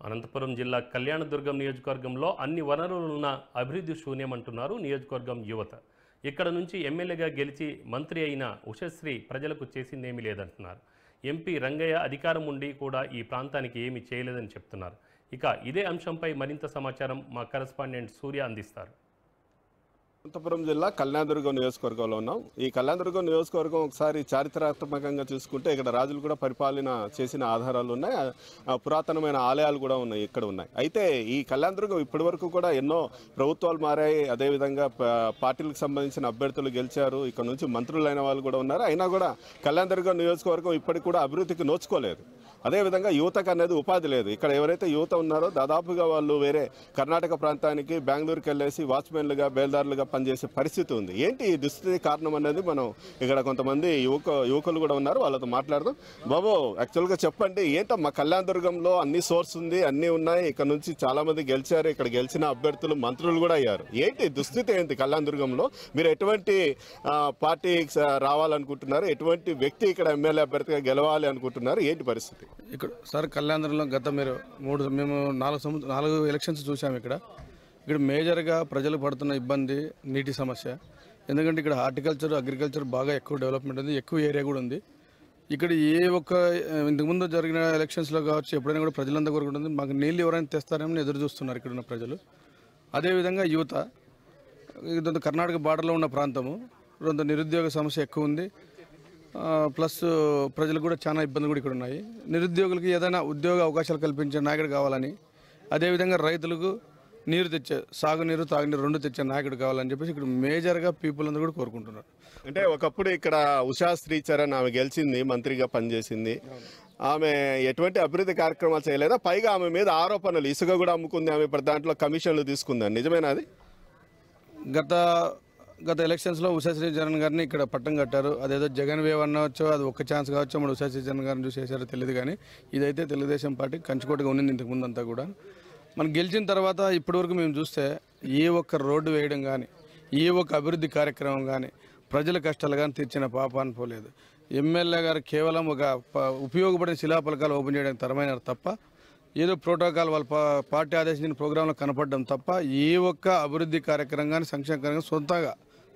అనంతపురం జిల్లా కళ్యాణదుర్గం నియోజకవర్గంలో అన్ని వనరులున్న అభివృద్ధి శూన్యమంటున్నారు నియోజకవర్గం యువత. ఇక్కడ నుంచి ఎమ్మెల్యేగా గెలిచి మంత్రి అయిన ఉషశ్రీ ప్రజలకు చేసిందేమీ లేదంటున్నారు. ఎంపీ రంగయ్య అధికారం ఉండి కూడా ఈ ప్రాంతానికి ఏమీ చేయలేదని చెప్తున్నారు. ఇక ఇదే అంశంపై మరింత సమాచారం మా కరెస్పాండెంట్ సూర్య అందిస్తారు. అనంతపురం జిల్లా కళ్యాణదుర్గం నియోజకవర్గంలో ఉన్నాం. ఈ కళ్యాణదుర్గం నియోజకవర్గం ఒకసారి చారిత్రాత్మకంగా చూసుకుంటే ఇక్కడ రాజులు కూడా పరిపాలన చేసిన ఆధారాలు ఉన్నాయి, పురాతనమైన ఆలయాలు కూడా ఇక్కడ ఉన్నాయి. అయితే ఈ కళ్యాణదుర్గం ఇప్పటి వరకు కూడా ఎన్నో ప్రభుత్వాలు మారాయి, అదేవిధంగా పార్టీలకు సంబంధించిన అభ్యర్థులు గెలిచారు, ఇక్కడ నుంచి మంత్రులైన వాళ్ళు కూడా ఉన్నారు. అయినా కూడా కళ్యాణదుర్గం నియోజకవర్గం ఇప్పటికి కూడా అభివృద్ధికి నోచుకోలేదు. అదేవిధంగా యువతకు అనేది ఉపాధి లేదు. ఇక్కడ ఎవరైతే యువత ఉన్నారో దాదాపుగా వాళ్ళు వేరే కర్ణాటక ప్రాంతానికి బెంగళూరుకి వెళ్ళేసి వాచ్మెన్లుగా బేల్దారులుగా పనిచేసే పరిస్థితి ఉంది. ఏంటి ఈ దుస్థితి కారణం అనేది మనం ఇక్కడ కొంతమంది యువకులు కూడా ఉన్నారు, వాళ్ళతో మాట్లాడదాం. బాబు, యాక్చువల్గా చెప్పండి, ఏంటమ్మా కళ్యాణదుర్గంలో అన్ని సోర్స్ ఉంది, అన్నీ ఉన్నాయి, ఇక్కడ నుంచి చాలా మంది గెలిచారు, ఇక్కడ గెలిచిన అభ్యర్థులు మంత్రులు కూడా అయ్యారు. ఏంటి దుస్థితి ఏంటి కళ్యాణదుర్గంలో? మీరు ఎటువంటి పార్టీ రావాలనుకుంటున్నారు? ఎటువంటి వ్యక్తి ఇక్కడ ఎమ్మెల్యే అభ్యర్థిగా గెలవాలి అనుకుంటున్నారు? ఏంటి పరిస్థితి ఇక్కడ? సార్, కళ్యాణదుర్గంలో గత మేము 4 ఎలక్షన్స్ చూసాము. ఇక్కడ మేజర్గా ప్రజలు పడుతున్న ఇబ్బంది నీటి సమస్య. ఎందుకంటే ఇక్కడ హార్టికల్చర్, అగ్రికల్చర్ బాగా ఎక్కువ డెవలప్మెంట్ ఉంది, ఎక్కువ ఏరియా కూడా ఉంది. ఇక్కడ ఇంతకుముందు జరిగిన ఎలక్షన్స్లో కావచ్చు, ఎప్పుడైనా కూడా ప్రజలంతా కోరుకుంటుంది మాకు నీళ్ళు ఎవరైనా తెస్తారేమని ఎదురు చూస్తున్నారు ఇక్కడ ఉన్న ప్రజలు. అదేవిధంగా యువత, ఇదంతా కర్ణాటక బార్డర్లో ఉన్న ప్రాంతము, నిరుద్యోగ సమస్య ఎక్కువ ఉంది. ప్లస్ ప్రజలకు కూడా చాలా ఇబ్బందులు కూడా ఇక్కడ ఉన్నాయి. నిరుద్యోగులకి ఏదైనా ఉద్యోగ అవకాశాలు కల్పించే నాయకుడు కావాలని, అదేవిధంగా రైతులకు నీరు తెచ్చే, సాగునీరు తాగునీరు 2 తెచ్చే నాయకుడు కావాలని చెప్పేసి ఇక్కడ మేజర్గా పీపుల్ అందరూ కూడా కోరుకుంటున్నారు. అంటే ఒకప్పుడు ఇక్కడ ఉషా శ్రీచరణ్ ఆమె గెలిచింది, మంత్రిగా పనిచేసింది. ఆమె ఎటువంటి అభివృద్ధి కార్యక్రమాలు చేయలేదా? పైగా ఆమె మీద ఆరోపణలు, ఇసుక కూడా అమ్ముకుంది ఆమె, దాంట్లో కమిషన్లు తీసుకుందని, నిజమేనా అది? గత ఎలక్షన్స్లో ఉషశ్రీ చరణ్ గారిని ఇక్కడ పట్టం కట్టారు. అదేదో జగన్ వేవ్ అనవచ్చు, అది ఒక్క ఛాన్స్ కావచ్చు, మన ఉషశ్రీ చరణ్ గారిని చూసి చేశారో తెలియదు. కానీ ఇదైతే తెలుగుదేశం పార్టీ కంచుకోటగా ఉన్నింది ఇంతకుముందు అంతా కూడా. మనం గెలిచిన తర్వాత ఇప్పటివరకు మేము చూస్తే ఏ ఒక్క రోడ్డు వేయడం కానీ, ఏ ఒక్క అభివృద్ధి కార్యక్రమం కానీ, ప్రజల కష్టాలు కానీ తీర్చిన పాపాన్ని పోలేదు. ఎమ్మెల్యే గారు కేవలం ఒక ఉపయోగపడిన శిలాఫలకాలు ఓపెన్ చేయడానికి తరమైన తప్ప, ఏదో ప్రోటోకాల్ వాళ్ళ పార్టీ ఆదేశించిన ప్రోగ్రాంలో కనపడడం తప్ప ఏ ఒక్క అభివృద్ధి కార్యక్రమం కానీ, సంక్షేమ కార్యక్రమం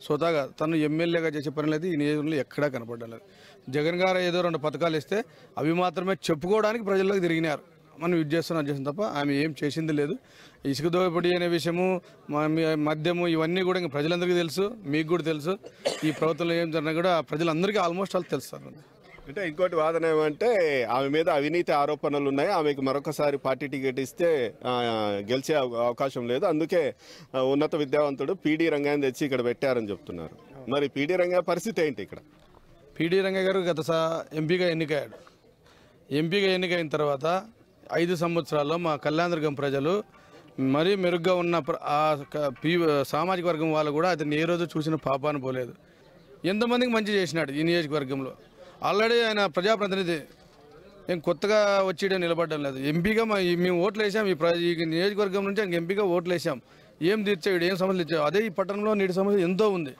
స్వతహాగా తను ఎమ్మెల్యేగా చేసే పనులు అయితే ఈ నియోజకవర్గంలో ఎక్కడా కనపడడం లేదు. జగన్ గారు ఏదో 2 పథకాలు ఇస్తే అవి మాత్రమే చెప్పుకోవడానికి ప్రజల్లోకి తిరిగినారు. మనం ఇది చేస్తున్నాం తప్ప ఆమె ఏం చేసింది లేదు. ఇసుక దోపిడీ అనే విషయము, మద్యము, ఇవన్నీ కూడా ఇంకా ప్రజలందరికీ తెలుసు, మీకు కూడా తెలుసు. ఈ ప్రభుత్వంలో ఏం జరిగినా కూడా ప్రజలందరికీ ఆల్మోస్ట్ వాళ్ళు తెలుస్తారు. అంటే ఇంకోటి వాదన ఏమంటే ఆమె మీద అవినీతి ఆరోపణలు ఉన్నాయి, ఆమెకు మరొకసారి పార్టీ టికెట్ ఇస్తే గెలిచే అవకాశం లేదు, అందుకే ఉన్నత విద్యావంతుడు పీడీ రంగయ్యని తెచ్చి ఇక్కడ పెట్టారని చెప్తున్నారు. మరి పీడీ రంగయ్య పరిస్థితి ఏంటి ఇక్కడ? పీడీ రంగయ్య గారు గత ఎంపీగా ఎన్నికయ్యాడు. ఎంపీగా ఎన్నికైన తర్వాత 5 సంవత్సరాల్లో మా కళ్యాణదుర్గం ప్రజలు మరీ మెరుగ్గా ఉన్న సామాజిక వర్గం వాళ్ళు కూడా అతన్ని ఏ రోజు చూసిన పాపాను పోలేదు. ఎంతమందికి మంచి చేసినాడు ఈ నియోజకవర్గంలో. ఆల్రెడీ ఆయన ప్రజాప్రతినిధి, ఏం కొత్తగా వచ్చి నిలబడడం లేదు. ఎంపీగా మేము ఓట్లు వేసాం, ఈ నియోజకవర్గం నుంచి ఆయనకి ఎంపీగా ఓట్లు వేసాం. ఏం తీర్చాడు, ఏం సమస్యలు ఇచ్చాడు? అదే ఈ పట్టణంలో నీటి సమస్య ఎంతో ఉంది.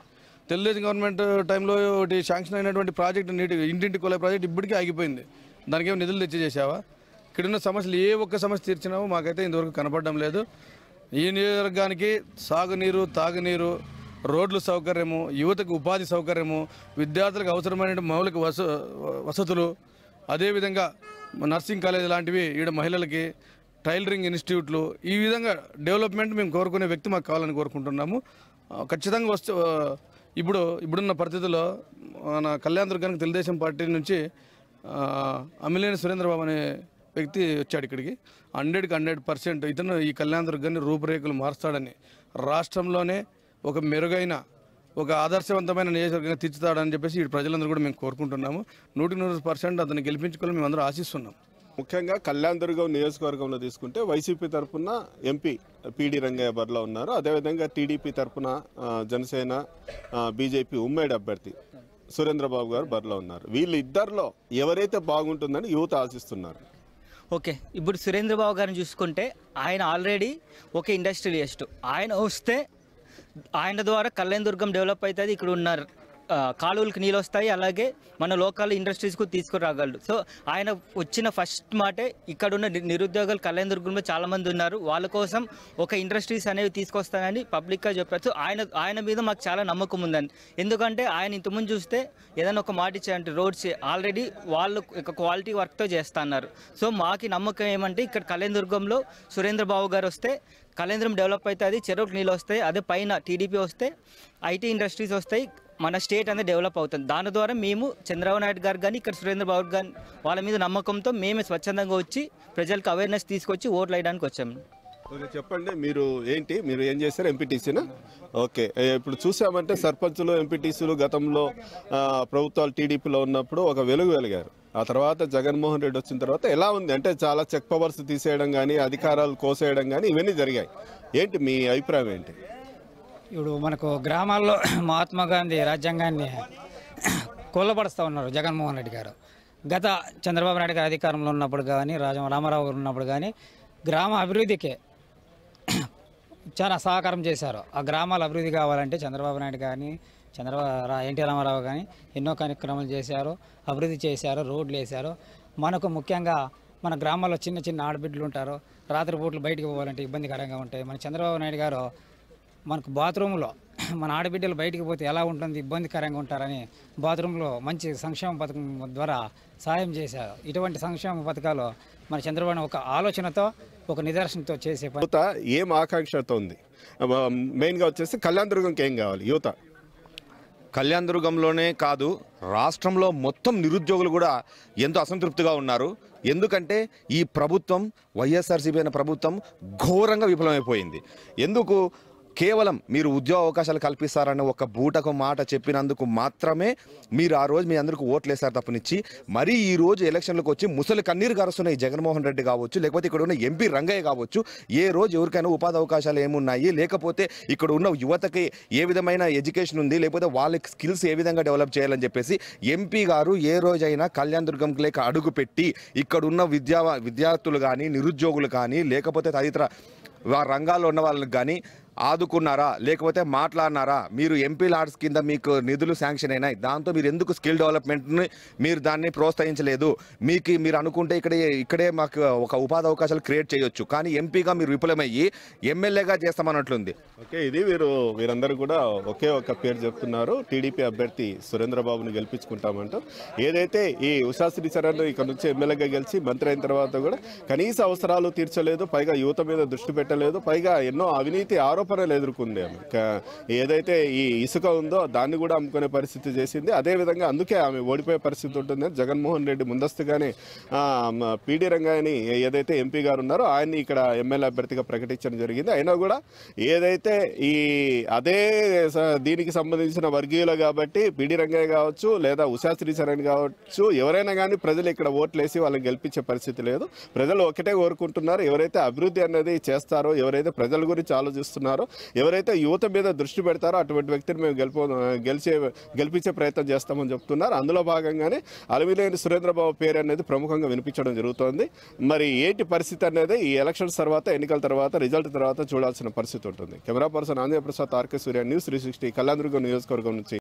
తెలుగుదేశం గవర్నమెంట్ టైంలో ఒకటి శాంక్షన్ అయినటువంటి ప్రాజెక్టు, ఇంటింటి కొలే ప్రాజెక్ట్ ఇప్పటికీ ఆగిపోయింది. దానికి ఏమో నిధులు తెచ్చి చేసావా? ఇక్కడున్న సమస్యలు ఏ ఒక్క సమస్య తీర్చినావో మాకైతే ఇంతవరకు కనపడడం లేదు. ఈ నియోజకవర్గానికి సాగునీరు, తాగునీరు, రోడ్లు సౌకర్యము, యువతకు ఉపాధి సౌకర్యము, విద్యార్థులకు అవసరమైన మౌలిక వసతులు, అదేవిధంగా నర్సింగ్ కాలేజ్ లాంటివి, ఈడ మహిళలకి టైలరింగ్ ఇన్స్టిట్యూట్లు, ఈ విధంగా డెవలప్మెంట్ మేము కోరుకునే వ్యక్తి మాకు కావాలని కోరుకుంటున్నాము. ఖచ్చితంగా ఇప్పుడున్న పరిస్థితుల్లో మన కళ్యాణదుర్గానికి తెలుగుదేశం పార్టీ నుంచి అమిలేని సురేంద్రబాబు అనే వ్యక్తి వచ్చాడు ఇక్కడికి. 100కి 100% ఇతను ఈ కళ్యాణదుర్గాన్ని రూపురేఖలు మారుస్తాడని, రాష్ట్రంలోనే ఒక మెరుగైన, ఒక ఆదర్శవంతమైన నియోజకవర్గంగా తీర్చుతాడని చెప్పేసి ఈ ప్రజలందరూ కూడా మేము కోరుకుంటున్నాము. 100% అతన్ని గెలిపించుకోవాలని మేము అందరూ ఆశిస్తున్నాం. ముఖ్యంగా కళ్యాణదుర్గం నియోజకవర్గంలో తీసుకుంటే వైసీపీ తరఫున ఎంపీ పీడీ రంగయ్య బరిలో ఉన్నారు. అదేవిధంగా టీడీపీ తరఫున జనసేన, బీజేపీ ఉమ్మడి అభ్యర్థి సురేంద్రబాబు గారు బరిలో ఉన్నారు. వీళ్ళిద్దరిలో ఎవరైతే బాగుంటుందని యువత ఆశిస్తున్నారు? ఓకే, ఇప్పుడు సురేంద్రబాబు గారిని చూసుకుంటే ఆయన ఆల్రెడీ ఒక ఇండస్ట్రియలిస్ట్. ఆయన వస్తే ఆయన ద్వారా కళ్యాణదుర్గం డెవలప్ అవుతుంది. ఇక్కడ ఉన్న కాలువలకు నీళ్ళు వస్తాయి, అలాగే మన లోకల్ ఇండస్ట్రీస్కు తీసుకురాగలరు. సో ఆయన వచ్చిన ఫస్ట్ మాటే ఇక్కడున్న నిరుద్యోగులు కళ్యాణదుర్గంలో చాలామంది ఉన్నారు, వాళ్ళ కోసం ఒక ఇండస్ట్రీస్ అనేవి తీసుకొస్తానని పబ్లిక్గా చెప్పారు. సో ఆయన మీద మాకు చాలా నమ్మకం ఉందండి. ఎందుకంటే ఆయన ఇంతకుముందు చూస్తే ఏదైనా ఒక మాట ఇచ్చారంటే రోడ్స్ ఆల్రెడీ వాళ్ళు క్వాలిటీ వర్క్తో చేస్తా అన్నారు. సో మాకు నమ్మకం ఏమంటే ఇక్కడ కళ్యాణదుర్గంలో సురేంద్ర బాబు గారు వస్తే కళ్యాణదుర్గం డెవలప్ అవుతుంది, చెరువుకు నీళ్ళు వస్తాయి, అదే పైన టీడీపీ వస్తే ఐటీ ఇండస్ట్రీస్ వస్తాయి, మన స్టేట్ అనేది డెవలప్ అవుతుంది. దాని ద్వారా మేము చంద్రబాబు నాయుడు గారు కానీ ఇక్కడ సురేంద్ర బాబు గారు వాళ్ళ మీద నమ్మకంతో మేమే స్వచ్ఛందంగా వచ్చి ప్రజలకు అవేర్నెస్ తీసుకొచ్చి ఓట్లు వేయడానికి వచ్చాము. ఓకే, చెప్పండి మీరు ఏం చేశారు? ఎంపీటీసీనా? ఓకే, ఇప్పుడు చూసామంటే సర్పంచులు ఎంపీటీసీలు గతంలో ప్రభుత్వాలు టీడీపీలో ఉన్నప్పుడు ఒక వెలిగారు. ఆ తర్వాత జగన్మోహన్ రెడ్డి వచ్చిన తర్వాత ఎలా ఉంది అంటే చాలా చెక్ పవర్స్ తీసేయడం కానీ అధికారాలు కోసేయడం కానీ ఇవన్నీ జరిగాయి. ఏంటి మీ అభిప్రాయం ఏంటి? ఇప్పుడు మనకు గ్రామాల్లో మహాత్మా గాంధీ రాజ్యాంగాన్ని కొల్లబడుస్తూ ఉన్నారు జగన్మోహన్ రెడ్డి గారు. గత చంద్రబాబు నాయుడు గారు అధికారంలో ఉన్నప్పుడు కానీ రామారావు గారు ఉన్నప్పుడు కానీ గ్రామ అభివృద్ధికి చాలా సహకారం చేశారు. ఆ గ్రామాల అభివృద్ధి కావాలంటే చంద్రబాబు నాయుడు కానీ ఎన్టీ రామారావు కానీ ఎన్నో కార్యక్రమాలు చేశారు, అభివృద్ధి చేశారు, రోడ్లు వేశారు. మనకు ముఖ్యంగా మన గ్రామాల్లో చిన్న చిన్న ఆడబిడ్డలు ఉంటారు, రాత్రిపూట్లు బయటికి పోవాలంటే ఇబ్బందికరంగా ఉంటాయి. మన చంద్రబాబు నాయుడు గారు మనకు బాత్రూంలో మన ఆడబిడ్డలు బయటికి పోతే ఎలా ఉంటుంది, ఇబ్బందికరంగా ఉంటారని బాత్రూంలో మంచి సంక్షేమ పథకం ద్వారా సాయం చేశారు. ఇటువంటి సంక్షేమ పథకాలు మన చంద్రబాబు ఒక ఆలోచనతో ఒక నిదర్శనతో చేసే యువత ఏం ఆకాంక్షతో ఉంది? మెయిన్గా వచ్చేసి కళ్యాణదుర్గంకి ఏం కావాలి యువత? కళ్యాణదుర్గంలోనే కాదు, రాష్ట్రంలో మొత్తం నిరుద్యోగులు కూడా ఎంతో అసంతృప్తిగా ఉన్నారు. ఎందుకంటే ఈ ప్రభుత్వం వైఎస్ఆర్సీపీ అయిన ప్రభుత్వం ఘోరంగా విఫలమైపోయింది. ఎందుకు? కేవలం మీరు ఉద్యోగ అవకాశాలు కల్పిస్తారని ఒక బూటకు మాట చెప్పినందుకు మాత్రమే మీరు ఆ రోజు మీ అందరికీ ఓట్లు వేశారు తప్పనిచ్చి, మరీ ఈ రోజు ఎలక్షన్లకు వచ్చి ముసలి కన్నీరు గారుస్తున్న ఈ జగన్మోహన్ రెడ్డి కావచ్చు, లేకపోతే ఇక్కడ ఉన్న ఎంపీ రంగయ్య కావచ్చు, ఏ రోజు ఎవరికైనా ఉపాధి అవకాశాలు ఏమున్నాయి, లేకపోతే ఇక్కడ ఉన్న యువతకి ఏ విధమైన ఎడ్యుకేషన్ ఉంది, లేకపోతే వాళ్ళకి స్కిల్స్ ఏ విధంగా డెవలప్ చేయాలని చెప్పేసి ఎంపీ గారు ఏ రోజైనా కళ్యాణదుర్గంకి లేక అడుగు పెట్టి ఇక్కడున్న విద్యార్థులు కానీ నిరుద్యోగులు కానీ లేకపోతే తదితర రంగాల్లో ఉన్న వాళ్ళకి కానీ ఆదుకున్నారా, లేకపోతే మాట్లాడినారా? మీరు ఎంపీ లాడ్స్ కింద మీకు నిధులు శాంక్షన్ అయినాయి, దాంతో మీరు ఎందుకు స్కిల్ డెవలప్మెంట్ని మీరు దాన్ని ప్రోత్సహించలేదు? మీరు అనుకుంటే ఇక్కడే మాకు ఒక ఉపాధి అవకాశాలు క్రియేట్ చేయొచ్చు, కానీ ఎంపీగా మీరు విఫలమయ్యి ఎమ్మెల్యేగా చేస్తామన్నట్లుంది. ఓకే, ఇది వీరందరూ కూడా ఒకే ఒక పేరు చెప్తున్నారు, టీడీపీ అభ్యర్థి సురేంద్రబాబుని గెలిపించుకుంటామంటూ. ఏదైతే ఈ ఉషాశ్రీ చరణ్ ఇక్కడ నుంచి ఎమ్మెల్యేగా గెలిచి మంత్రి అయిన తర్వాత కూడా కనీస అవసరాలు తీర్చలేదు, పైగా యువత మీద దృష్టి పెట్టలేదు, పైగా ఎన్నో అవినీతి ఆరోపణలు ఎదుర్కొంది. ఏదైతే ఈ ఇసుక ఉందో దాన్ని కూడా అమ్ముకునే పరిస్థితి చేసింది. అదేవిధంగా అందుకే ఆమె ఓడిపోయే పరిస్థితి ఉంటుంది. జగన్మోహన్ రెడ్డి ముందస్తుగానే పీడీ రంగాయని ఏదైతే ఎంపీ గారు ఉన్నారో ఆయన్ని ఇక్కడ ఎమ్మెల్యే అభ్యర్థిగా ప్రకటించడం జరిగింది. అయినా కూడా ఏదైతే అదే దీనికి సంబంధించిన వర్గీయులు కాబట్టి పీడీ రంగయ్య కావచ్చు లేదా ఉషాశ్రీ చరణ్ కావచ్చు, ఎవరైనా కానీ ప్రజలు ఇక్కడ ఓట్లేసి వాళ్ళని గెలిపించే పరిస్థితి లేదు. ప్రజలు ఒకటే కోరుకుంటున్నారు, ఎవరైతే అభివృద్ధి అనేది చేస్తారో, ఎవరైతే ప్రజల గురించి ఆలోచిస్తున్నారో, ఎవరైతే యువత మీద దృష్టి పెడతారో అటువంటి వ్యక్తిని మేము గెలిపించే ప్రయత్నం చేస్తామని చెప్తున్నారు. అందులో భాగంగానే అలవిలేని సురేంద్రబాబు పేరు అనేది ప్రముఖంగా వినిపించడం జరుగుతోంది. మరి ఏంటి పరిస్థితి అనేది ఈ ఎలక్షన్స్ తర్వాత, ఎన్నికల తర్వాత, రిజల్ట్ తర్వాత చూడాల్సిన పరిస్థితి ఉంటుంది. Camera person Anjaneya Prasad, RK Surya, news 360, Kalyandurg నియోజకవర్గం నుంచి.